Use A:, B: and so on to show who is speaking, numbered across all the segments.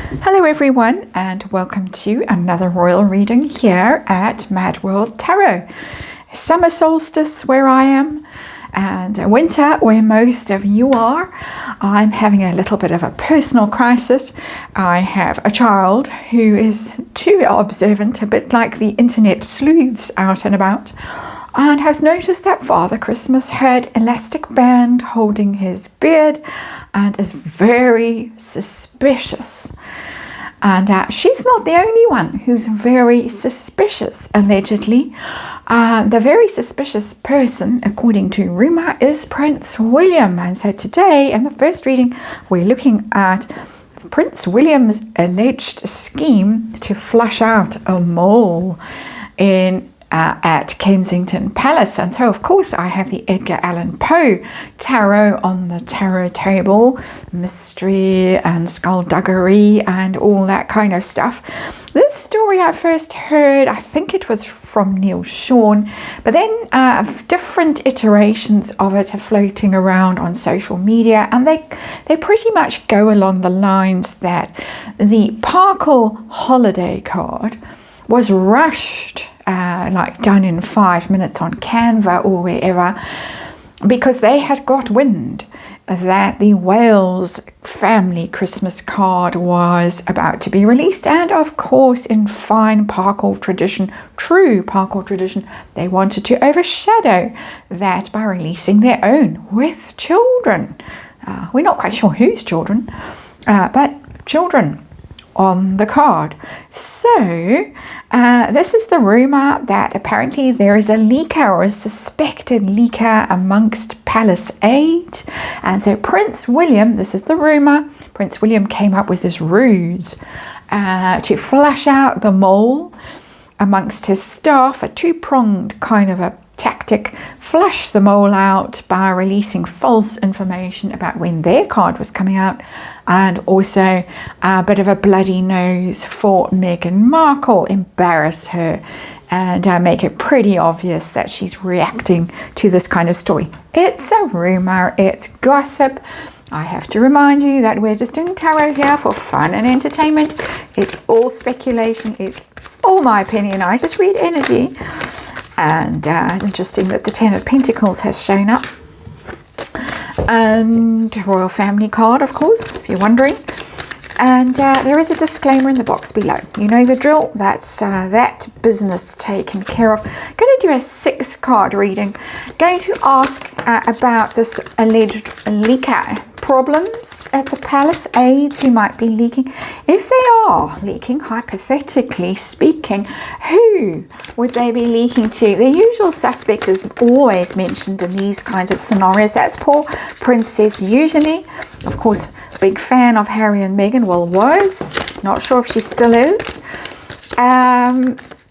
A: Hello everyone, and welcome to another royal reading here at MadWorldTarot. Summer solstice where I am, and winter where most of you are. I'm having a little bit of a personal crisis. I have a child who is too observant, a bit like the internet sleuths out and about, and has noticed that Father Christmas had elastic band holding his beard and is very suspicious. And she's not the only one who's very suspicious, allegedly. The very suspicious person, according to rumour, is Prince William. And so today, in the first reading, we're looking at Prince William's alleged scheme to flush out a mole at Kensington Palace. And so, of course, I have the Edgar Allan Poe tarot on the tarot table, mystery and skullduggery and all that kind of stuff. This story I first heard, I think it was from Neil Sean, but then different iterations of it are floating around on social media, and they pretty much go along the lines that the Parkle holiday card was rushed, like done in 5 minutes on Canva or wherever, because they had got wind that the Wales family Christmas card was about to be released. And of course, in fine Parkle tradition, true Parkle tradition, they wanted to overshadow that by releasing their own with children. We're not quite sure whose children, but children on the card. So this is the rumour that apparently there is a leaker or a suspected leaker amongst palace aides. And so Prince William, this is the rumour, Prince William came up with this ruse to flush out the mole amongst his staff, a two-pronged kind of a tactic, flush the mole out by releasing false information about when their card was coming out, and also a bit of a bloody nose for Meghan Markle, embarrass her and make it pretty obvious that she's reacting to this kind of story. It's a rumour, it's gossip. I have to remind you that we're just doing tarot here for fun and entertainment. It's all speculation, it's all my opinion. I just read energy. And it's interesting that the Ten of Pentacles has shown up. And Royal Family card, of course, if you're wondering. And there is a disclaimer in the box below. You know the drill. That's that business taken care of. Going to do a 6-card reading. Going to ask about this alleged leaker. Problems at the palace, aides who might be leaking. If they are leaking, hypothetically speaking, who would they be leaking to? The usual suspect is always mentioned in these kinds of scenarios. That's poor princess usually. Of course, big fan of Harry and Meghan. Well, was. Not sure if she still is.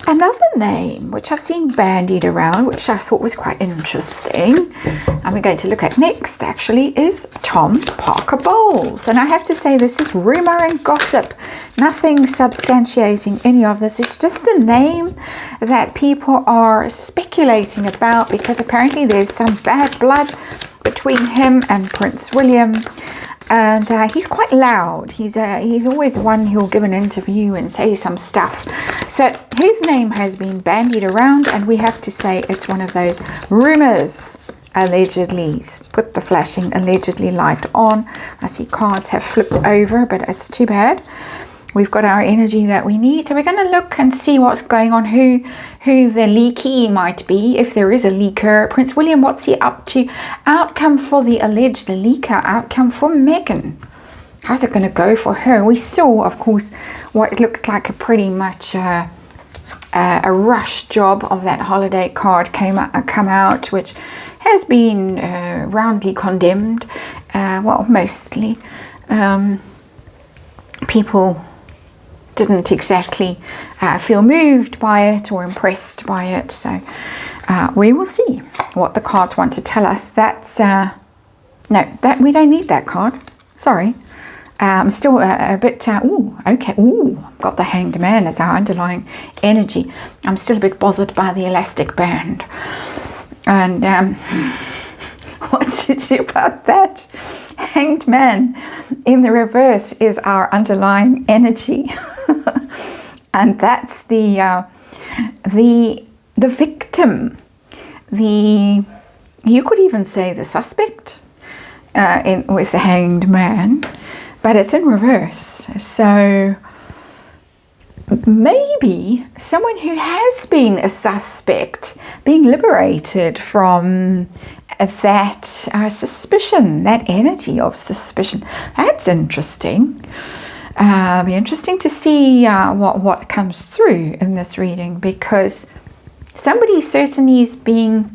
A: Another name which I've seen bandied around, which I thought was quite interesting, and we're going to look at next actually, is Tom Parker Bowles. And I have to say, this is rumour and gossip, nothing substantiating any of this. It's just a name that people are speculating about because apparently there's some bad blood between him and Prince William. And he's quite loud. He's always one who'll give an interview and say some stuff. So his name has been bandied around, and we have to say it's one of those rumours, allegedly. Put the flashing allegedly light on. I see cards have flipped over, but it's too bad. We've got our energy that we need. So we're going to look and see what's going on, who the leaky might be, if there is a leaker. Prince William, what's he up to? Outcome for the alleged leaker, outcome for Meghan. How's it going to go for her? We saw, of course, what looked like a pretty much a rush job of that holiday card come out, which has been roundly condemned. Well, mostly. People didn't exactly feel moved by it or impressed by it. So we will see what the cards want to tell us. That's no, that we don't need that card. Sorry. I'm still a bit, okay, got the Hanged Man as our underlying energy. I'm still a bit bothered by the elastic band. And what to do about that. Hanged Man in the reverse is our underlying energy. And that's the victim. You could even say the suspect with the Hanged Man, but it's in reverse. So maybe someone who has been a suspect being liberated from that suspicion, that energy of suspicion. That's interesting. Be interesting to see what comes through in this reading, because somebody certainly is being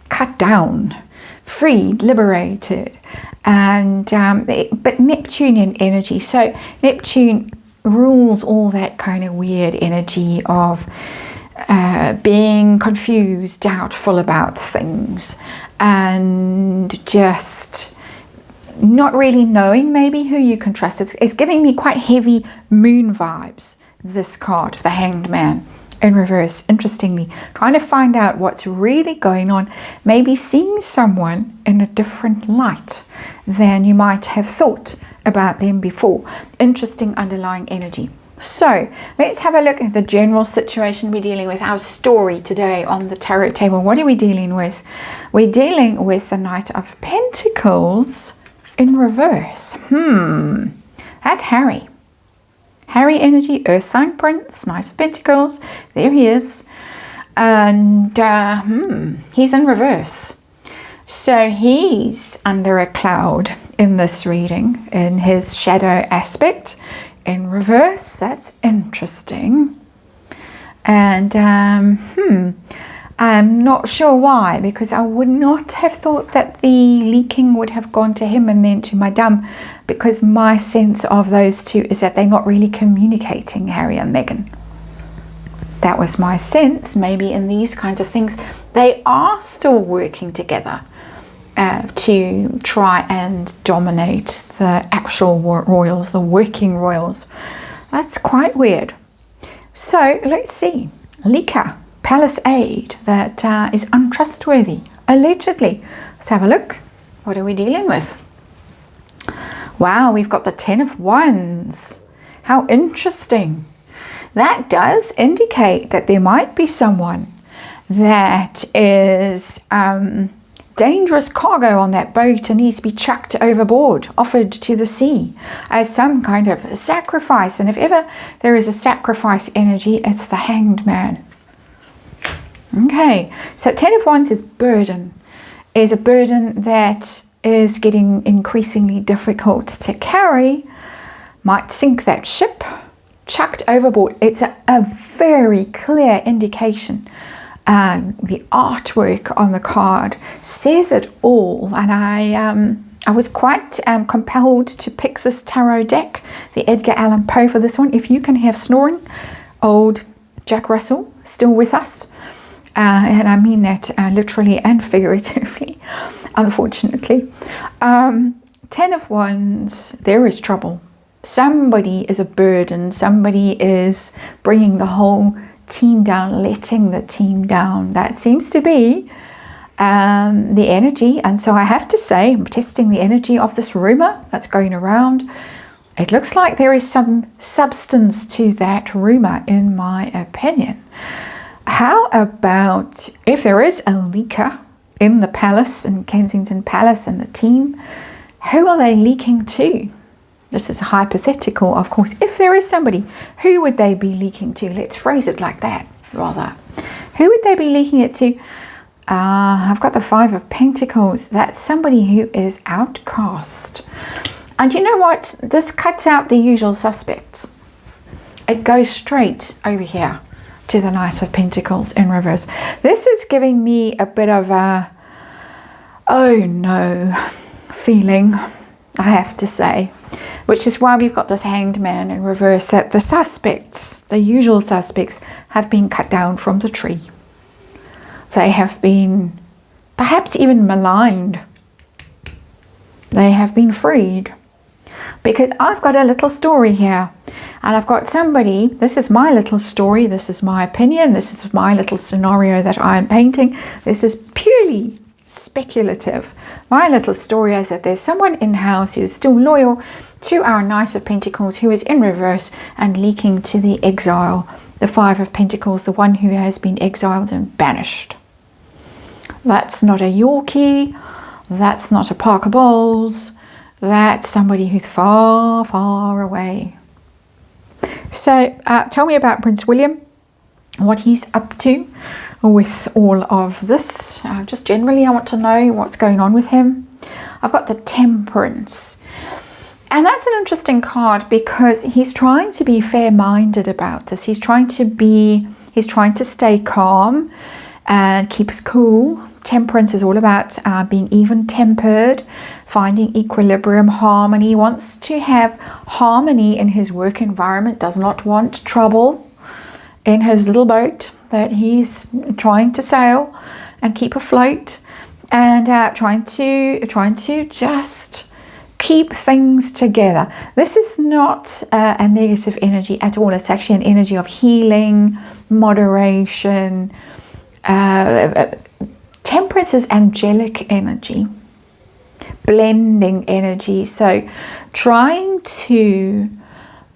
A: cut down, freed, liberated, and but Neptunian energy. So Neptune rules all that kind of weird energy of being confused, doubtful about things, and just not really knowing maybe who you can trust. It's giving me quite heavy moon vibes, this card, the Hanged Man in reverse. Interestingly, trying to find out what's really going on, maybe seeing someone in a different light than you might have thought about them before. Interesting underlying energy. So let's have a look at the general situation we're dealing with, our story today on the tarot table. What are we dealing with? We're dealing with the Knight of Pentacles in reverse. That's Harry. Harry energy, Earth sign Prince, Knight of Pentacles. There he is. And he's in reverse. So he's under a cloud in this reading, in his shadow aspect in reverse. That's interesting. And I'm not sure why, because I would not have thought that the leaking would have gone to him and then to Madame, because my sense of those two is that they're not really communicating, Harry and Meghan. That was my sense. Maybe in these kinds of things they are still working together to try and dominate the actual royals, the working royals. That's quite weird. So let's see. Leaker, palace aide that is untrustworthy, allegedly. Let's have a look. What are we dealing with? Wow, we've got the Ten of Wands. How interesting. That does indicate that there might be someone that is dangerous cargo on that boat and needs to be chucked overboard, offered to the sea as some kind of sacrifice. And if ever there is a sacrifice energy, it's the Hanged Man. Okay, so Ten of Wands is burden, is a burden that is getting increasingly difficult to carry, might sink that ship, chucked overboard. It's a very clear indication. The artwork on the card says it all, and I was quite compelled to pick this tarot deck, the Edgar Allan Poe, for this one. If you can have snoring, old Jack Russell still with us, and I mean that literally and figuratively, unfortunately. Ten of Wands, there is trouble. Somebody is a burden. Somebody is bringing the whole team down, letting the team down. That seems to be the energy. And so I have to say, I'm testing the energy of this rumor that's going around. It looks like there is some substance to that rumor, in my opinion. How about if there is a leaker in the palace, in Kensington Palace, and the team, who are they leaking to? This is hypothetical, of course. If there is somebody, who would they be leaking to? Let's phrase it like that, rather. Who would they be leaking it to? I've got the Five of Pentacles. That's somebody who is outcast. And you know what? This cuts out the usual suspects. It goes straight over here to the Knight of Pentacles in reverse. This is giving me a bit of a, oh no, feeling, I have to say. Which is why we've got this Hanged Man in reverse, that the suspects, the usual suspects, have been cut down from the tree. They have been perhaps even maligned. They have been freed. Because I've got a little story here. And I've got somebody, this is my little story, this is my opinion, this is my little scenario that I'm painting. This is purely speculative. My little story is that there's someone in-house who is still loyal to our Knight of Pentacles, who is in reverse and leaking to the exile. The Five of Pentacles, the one who has been exiled and banished. That's not a Yorkie. That's not a Parker Bowles. That's somebody who's far, far away. So tell me about Prince William, what he's up to with all of this. Just generally, I want to know what's going on with him. I've got the Temperance. And that's an interesting card because he's trying to be fair-minded about this. He's trying to stay calm and keep us cool. Temperance is all about being even-tempered, finding equilibrium, harmony. He wants to have harmony in his work environment, does not want trouble in his little boat that he's trying to sail and keep afloat, and trying to just keep things together. This is not a negative energy at all. It's actually an energy of healing, moderation. Temperance is angelic energy, blending energy. So trying to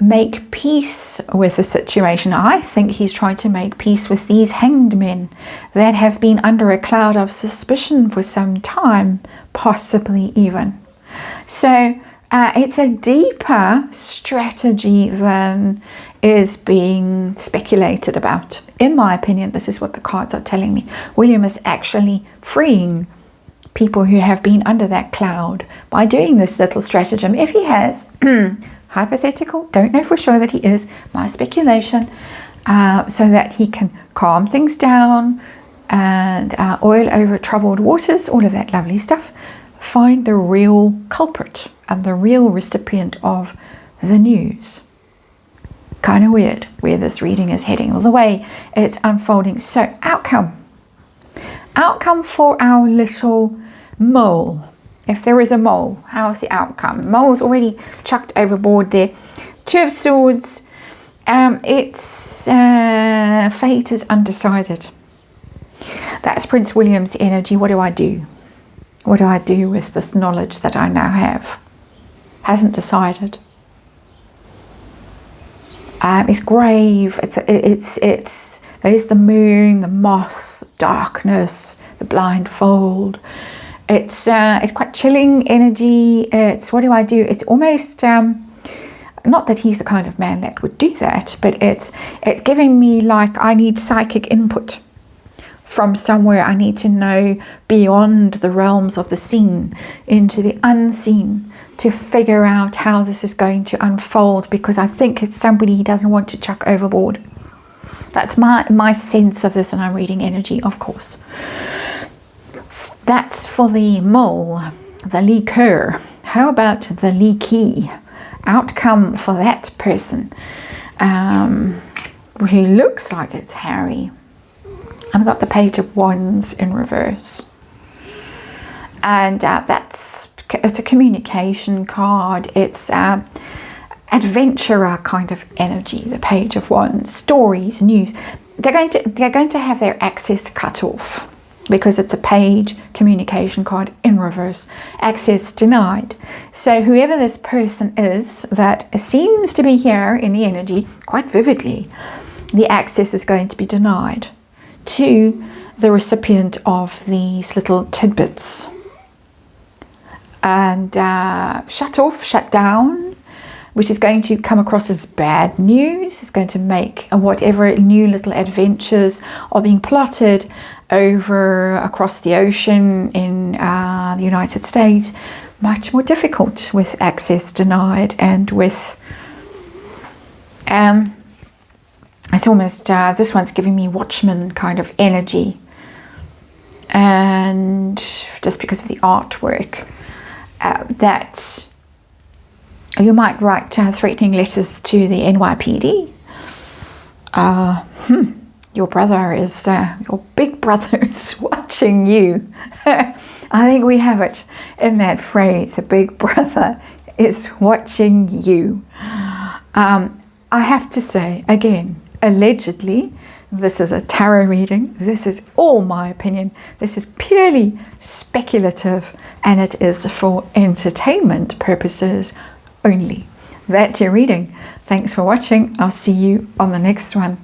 A: make peace with the situation. I think he's trying to make peace with these hanged men that have been under a cloud of suspicion for some time, possibly even. So it's a deeper strategy than is being speculated about. In my opinion, this is what the cards are telling me. William is actually freeing people who have been under that cloud by doing this little stratagem. If he has, hypothetical, don't know for sure that he is, my speculation, so that he can calm things down and oil over troubled waters, all of that lovely stuff. Find the real culprit and the real recipient of the news. Kind of weird where this reading is heading, or the way it's unfolding. So outcome for our little mole. If there is a mole, how's the outcome? Mole's already chucked overboard there. Two of Swords. Its fate is undecided. That's Prince William's energy. What do I do? What do I do with this knowledge that I now have? Hasn't decided. It's grave. It's there's the moon, the moss, the darkness, the blindfold. It's quite chilling energy. It's what do I do? It's almost not that he's the kind of man that would do that, but it's giving me like I need psychic input from somewhere. I need to know beyond the realms of the seen into the unseen to figure out how this is going to unfold, because I think it's somebody he doesn't want to chuck overboard. That's my sense of this, and I'm reading energy, of course. That's for the mole, the leaker. How about the leaky? Outcome for that person who looks like it's Harry. I've got the Page of Wands in reverse. And it's a communication card. It's adventurer kind of energy, the Page of Wands. Stories, news. They're going to have their access cut off because it's a page communication card in reverse. Access denied. So whoever this person is that seems to be here in the energy quite vividly, the access is going to be denied to the recipient of these little tidbits. And shut off, shut down, which is going to come across as bad news. It's going to make whatever new little adventures are being plotted across the ocean in the United States much more difficult with access denied, and with it's almost this one's giving me Watchman kind of energy, and just because of the artwork. That you might write threatening letters to the NYPD. Your big brother is watching you. I think we have it in that phrase, the big brother is watching you. I have to say, again, allegedly, this is a tarot reading. This is all my opinion. This is purely speculative, and it is for entertainment purposes only. That's your reading. Thanks for watching. I'll see you on the next one.